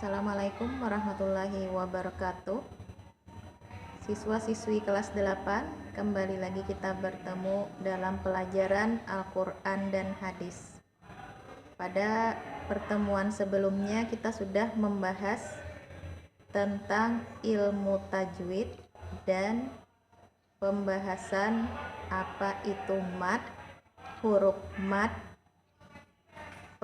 Assalamualaikum warahmatullahi wabarakatuh. Siswa-siswi kelas 8, kembali lagi kita bertemu dalam pelajaran Al-Quran dan Hadis. Pada pertemuan sebelumnya kita sudah membahas tentang ilmu tajwid dan pembahasan apa itu mad, huruf mad,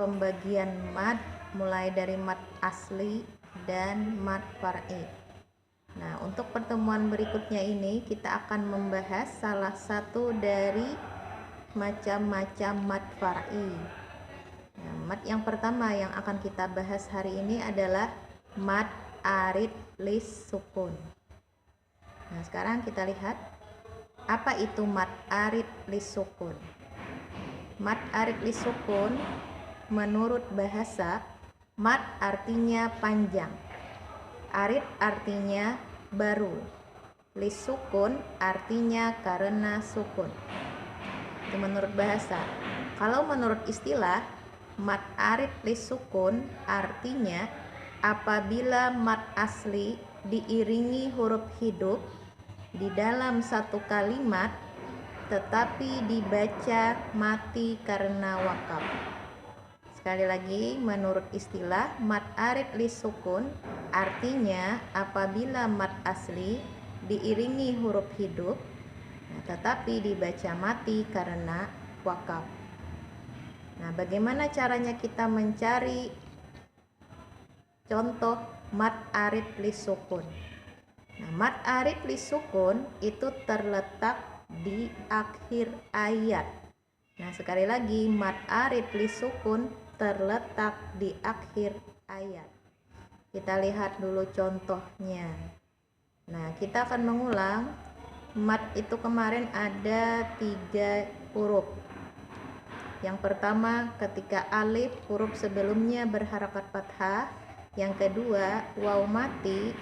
pembagian mad mulai dari mad asli dan mad far'i. Nah, untuk pertemuan berikutnya ini kita akan membahas salah satu dari macam-macam mad far'i. Nah, mad yang pertama yang akan kita bahas hari ini adalah mad arid lis sukun. Nah, sekarang kita lihat apa itu mad arid lis sukun. Mad arid lis sukun menurut bahasa, mad artinya panjang, arid artinya baru, lis sukun artinya karena sukun. Itu menurut bahasa. Kalau menurut istilah, mad arid lis sukun artinya apabila mad asli diiringi huruf hidup di dalam satu kalimat tetapi dibaca mati karena wakaf. Sekali lagi, menurut istilah, mad arid lis sukun artinya apabila mad asli diiringi huruf hidup tetapi dibaca mati karena wakaf. Nah, bagaimana caranya kita mencari contoh mad arid lis sukun? Nah, mad arid lis sukun itu terletak di akhir ayat. Nah, sekali lagi, mad arid lis sukun terletak di akhir ayat. Kita lihat dulu contohnya. Nah, kita akan mengulang. Mad itu kemarin ada 3 huruf. Yang pertama, ketika alif huruf sebelumnya berharakat fathah. Yang kedua, waw mati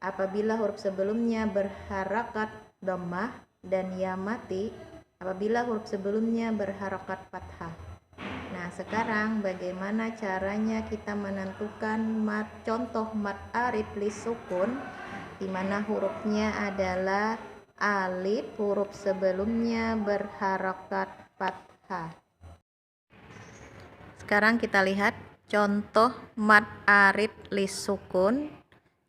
apabila huruf sebelumnya berharakat dhammah, dan ya mati apabila huruf sebelumnya berharakat fathah. Nah, sekarang bagaimana caranya kita menentukan contoh mad arid lis sukun di mana hurufnya adalah alif, huruf sebelumnya berharakat fathah. Sekarang kita lihat contoh mad arid lis sukun.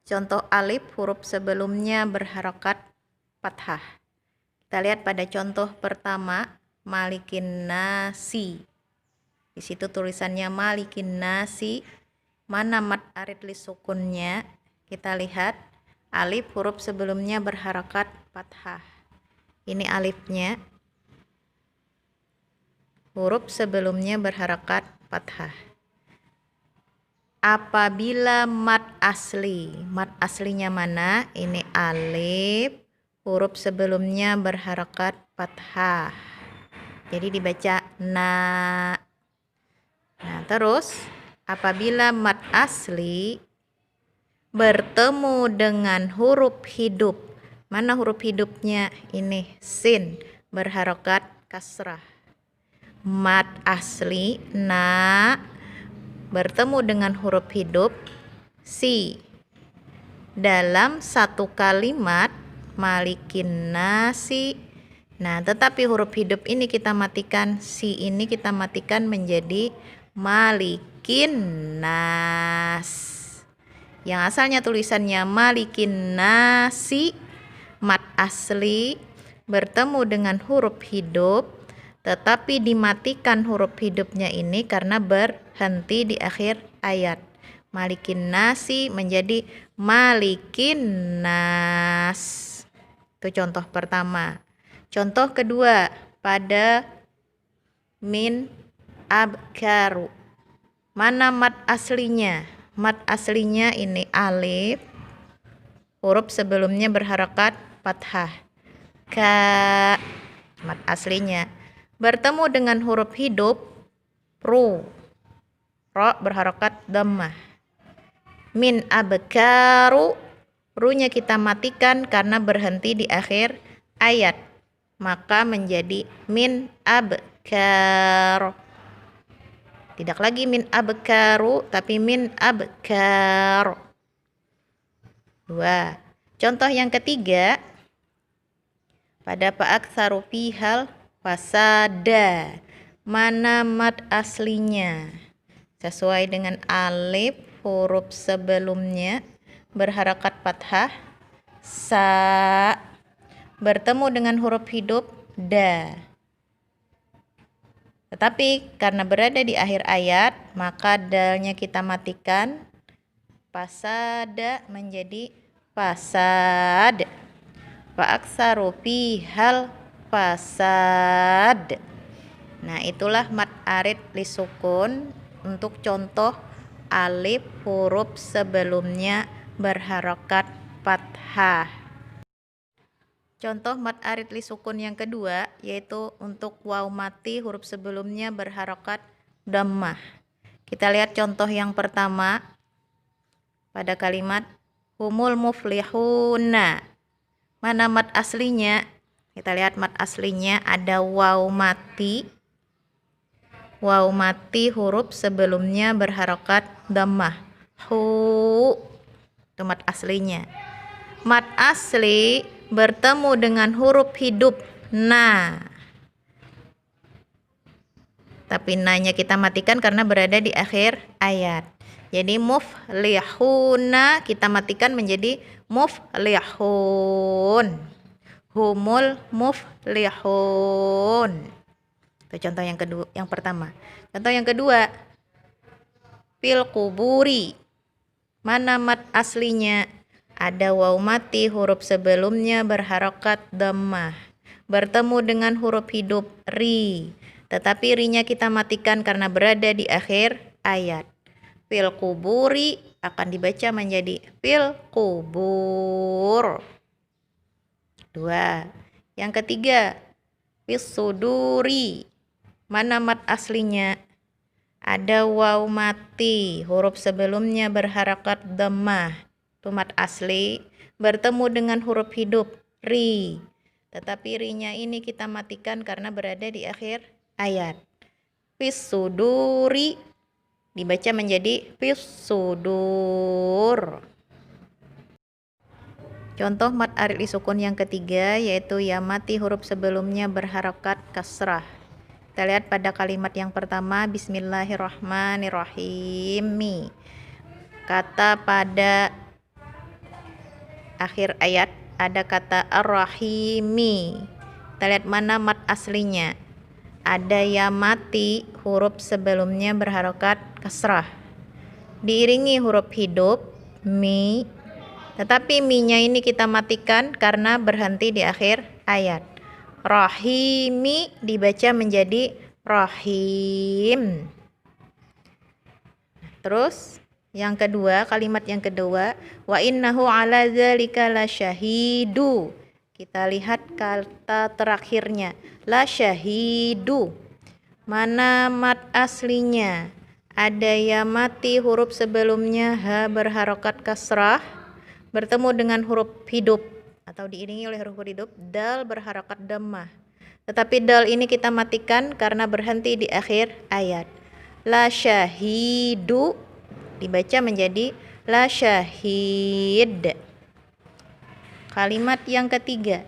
Contoh alif huruf sebelumnya berharakat fathah. Kita lihat pada contoh pertama, malikin nasi. Di situ tulisannya malikin nasi. Mana mad arid lis sukunnya? Kita lihat alif huruf sebelumnya berharakat fathah. Ini alifnya. Huruf sebelumnya berharakat fathah. Apabila mad aslinya mana? Ini alif, huruf sebelumnya berharakat fathah. Jadi dibaca na. Nah, terus apabila mad asli bertemu dengan huruf hidup. Mana huruf hidupnya? Ini sin, berharakat kasrah. Mad asli na bertemu dengan huruf hidup si. Dalam satu kalimat malikin nasi. Nah, tetapi huruf hidup ini kita matikan, si ini kita matikan menjadi malikin nas. Yang asalnya tulisannya malikin nasi, mad asli bertemu dengan huruf hidup, tetapi dimatikan huruf hidupnya ini karena berhenti di akhir ayat. Malikin nasi menjadi malikin nas. Itu contoh pertama. Contoh kedua pada min abkaru. Mana mad aslinya? Mad aslinya ini alif, huruf sebelumnya berharakat fathah. Ka, mad aslinya. Bertemu dengan huruf hidup ru. Ro berharakat dhammah. Min abkaru, ru-nya kita matikan karena berhenti di akhir ayat. Maka menjadi min abkar. Tidak lagi min abkaru, tapi min abkar. 2. Contoh yang ketiga, pada fa'aktsaru fihal fasada. Mana mad aslinya? Sesuai dengan alif, huruf sebelumnya berharakat fathah, sa, bertemu dengan huruf hidup, da. Tetapi karena berada di akhir ayat, maka dalnya kita matikan. Fasada menjadi fasad. Fa'aktsaru fihal fasad. Nah, itulah mad arid lisukun untuk contoh alif huruf sebelumnya berharakat fathah. Contoh mad arid lisukun yang kedua yaitu untuk waw mati huruf sebelumnya berharakat dhammah. Kita lihat contoh yang pertama pada kalimat humul muflihuna. Mana mad aslinya? Kita lihat mad aslinya ada waw mati. Waw mati huruf sebelumnya berharakat dhammah. Hu. Itu mad aslinya. Mad asli bertemu dengan huruf hidup na. Tapi na-nya kita matikan karena berada di akhir ayat. Jadi muflihuna kita matikan menjadi muflihun. Humul muflihun. Itu contoh yang kedua, yang pertama. Contoh yang kedua, fil kuburi. Mana mad aslinya? Ada waw mati huruf sebelumnya berharakat dhammah. Bertemu dengan huruf hidup ri. Tetapi ri-nya kita matikan karena berada di akhir ayat. Fil kuburi akan dibaca menjadi fil kubur. 2. Yang ketiga, fis suduri. Mana mad aslinya? Ada waw mati huruf sebelumnya berharakat dhammah. Mad asli bertemu dengan huruf hidup ri, tetapi ri-nya ini kita matikan karena berada di akhir ayat. Fis suduri dibaca menjadi fis sudur. Contoh mad arid lisukun yang ketiga yaitu ya mati huruf sebelumnya berharakat kasrah. Kita lihat pada kalimat yang pertama, bismillahirrahmanirrahim. Kata pada akhir ayat ada kata ar-rahimi. Kita lihat mana mad aslinya. Ada ya mati huruf sebelumnya berharakat kasrah. Diiringi huruf hidup mi. Tetapi mi-nya ini kita matikan karena berhenti di akhir ayat. Rahimi dibaca menjadi rahim. Terus yang kedua, kalimat yang kedua, wa innahu ala dzalika lasyahidu. Kita lihat kata terakhirnya, lasyahidu. Mana mad aslinya? Ada ya mati huruf sebelumnya ha berharakat kasrah bertemu dengan huruf hidup atau diiringi oleh huruf hidup dal berharakat dhammah. Tetapi dal ini kita matikan karena berhenti di akhir ayat. Lasyahidu dibaca menjadi la syahid. Kalimat yang ketiga,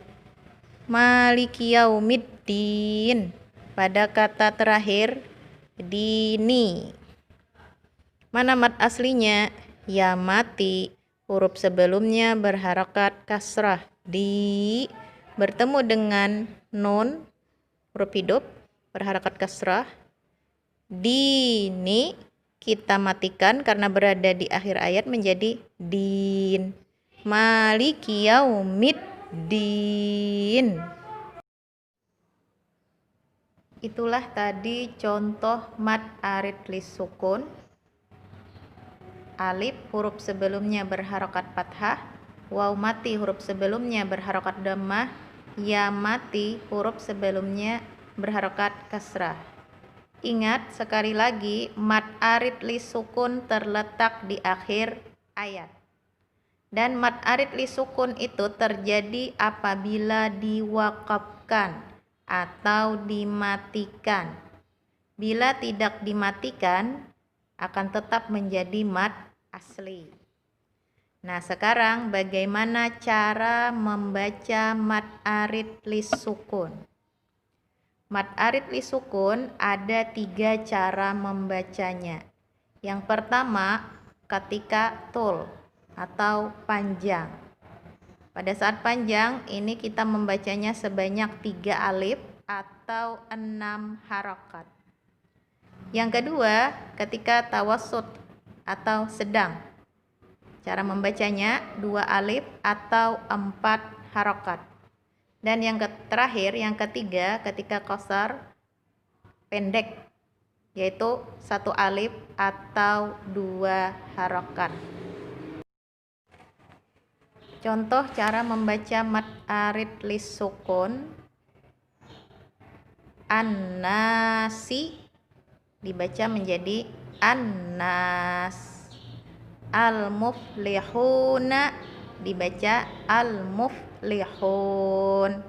maliki yaumiddin. Pada kata terakhir dini. Mana mad aslinya? Ya mati huruf sebelumnya berharakat kasrah di bertemu dengan nun huruf hidup berharakat kasrah. Dini kita matikan karena berada di akhir ayat menjadi din. Maliki yaumiddin. Itulah tadi contoh mad arid lisukun. Alif huruf sebelumnya berharakat fathah, waw mati huruf sebelumnya berharakat dhammah, ya mati huruf sebelumnya berharakat kasrah. Ingat sekali lagi, mad arid lisukun terletak di akhir ayat. Dan mad arid lisukun itu terjadi apabila diwakafkan atau dimatikan. Bila tidak dimatikan, akan tetap menjadi mad asli. Nah, sekarang bagaimana cara membaca mad arid lis sukun? Mad arid lis sukun ada 3 cara membacanya. Yang pertama, ketika tul atau panjang. Pada saat panjang, ini kita membacanya sebanyak 3 alif atau 6 harokat. Yang kedua, ketika tawassut atau sedang. Cara membacanya 2 alif atau 4 harokat. Dan yang terakhir, yang ketiga, ketika qasar pendek, yaitu 1 alif atau 2 harokat. Contoh cara membaca mad arid lis sukun. An-nasi dibaca menjadi an-nas. Al-muflihuna dibaca al-muflihun.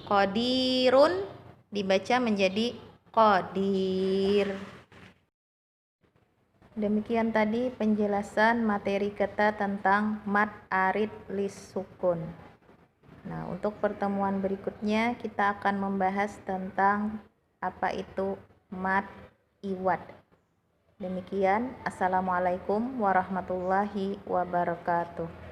Qadirun dibaca menjadi qadir. Demikian tadi penjelasan materi kita tentang mad arid lis sukun. Nah, untuk pertemuan berikutnya kita akan membahas tentang apa itu mad iwad. Demikian, assalamualaikum warahmatullahi wabarakatuh.